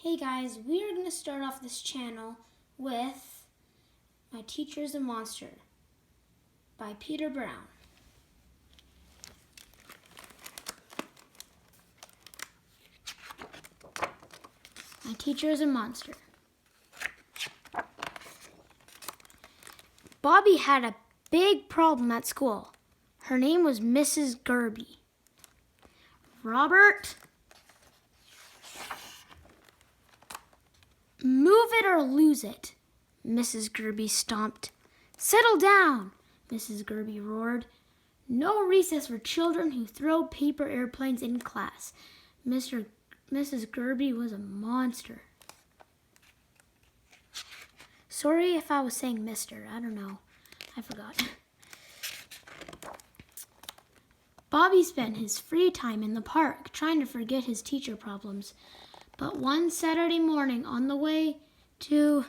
Hey guys, we are going to start off this channel with My Teacher is a Monster by Peter Brown. My teacher is a monster. Bobby had a big problem at school. Her name was Mrs. Gerby. Robert, move it or lose it, Mrs. Gerby stomped. Settle down, Mrs. Gerby roared. No recess for children who throw paper airplanes in class. Mrs. Gerby was a monster. Sorry if I was saying Mr. I don't know. I forgot. Bobby spent his free time in the park trying to forget his teacher problems. But one Saturday morning on the way to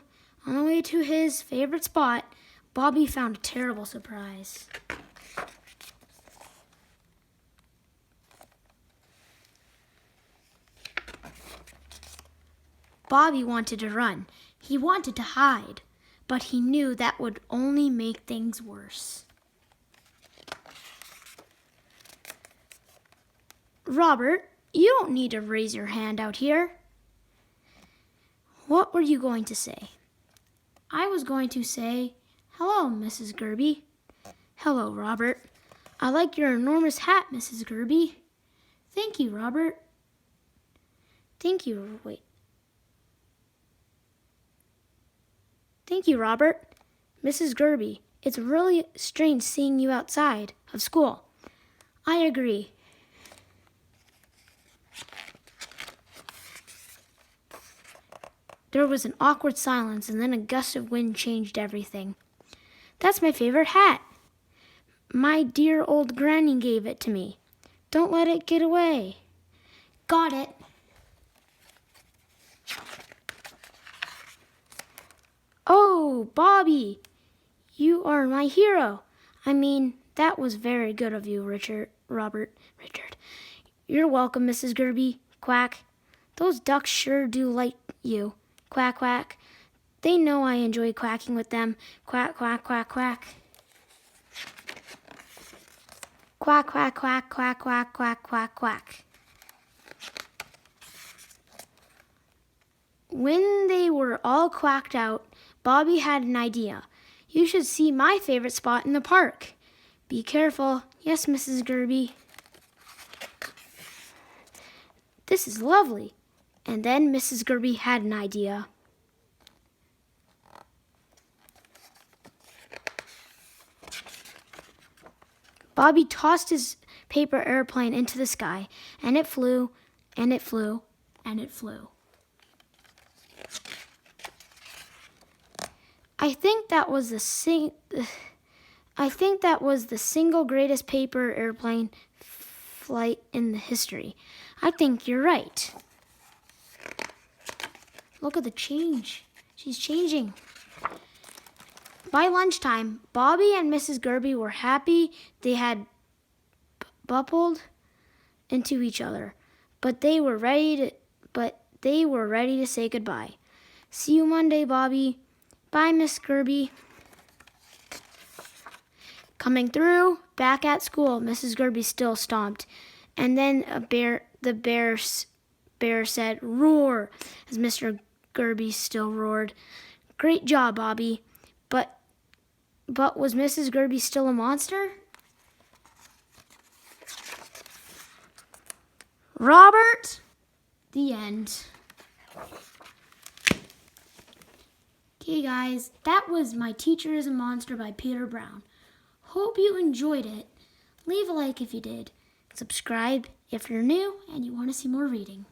his favorite spot, Bobby found a terrible surprise. Bobby wanted to run. He wanted to hide, but he knew that would only make things worse. Robert, you don't need to raise your hand out here. What were you going to say? I was going to say, hello, Mrs. Gerby. Hello, Robert. I like your enormous hat, Mrs. Gerby. Thank you, Robert. Thank you, Robert. Mrs. Gerby, it's really strange seeing you outside of school. I agree. There was an awkward silence, and then a gust of wind changed everything. That's my favorite hat. My dear old granny gave it to me. Don't let it get away. Got it. Oh, Bobby, you are my hero. I mean, that was very good of you, Richard. You're welcome, Mrs. Gerby. Quack. Those ducks sure do like you. Quack, quack. They know I enjoy quacking with them. Quack, quack, quack, quack. Quack, quack, quack, quack, quack, quack, quack, quack. When they were all quacked out, Bobby had an idea. You should see my favorite spot in the park. Be careful. Yes, Mrs. Gerby. This is lovely. And then Mrs. Gerby had an idea. Bobby tossed his paper airplane into the sky, and it flew, and it flew, and it flew. I think that was the single greatest paper airplane flight in the history. I think you're right. Look at the change. She's changing. By lunchtime, Bobby and Mrs. Gerby were happy they had bubbled into each other, but they were ready to say goodbye. See you Monday, Bobby. Bye, Miss Gerby. Coming through, back at school, Mrs. Gerby still stomped, and then the bear said, "Roar," as Mr. Gerby still roared. Great job, Bobby. But was Mrs. Gerby still a monster? Robert, the end. Okay, guys, that was My Teacher is a Monster by Peter Brown. Hope you enjoyed it. Leave a like if you did. Subscribe if you're new and you want to see more reading.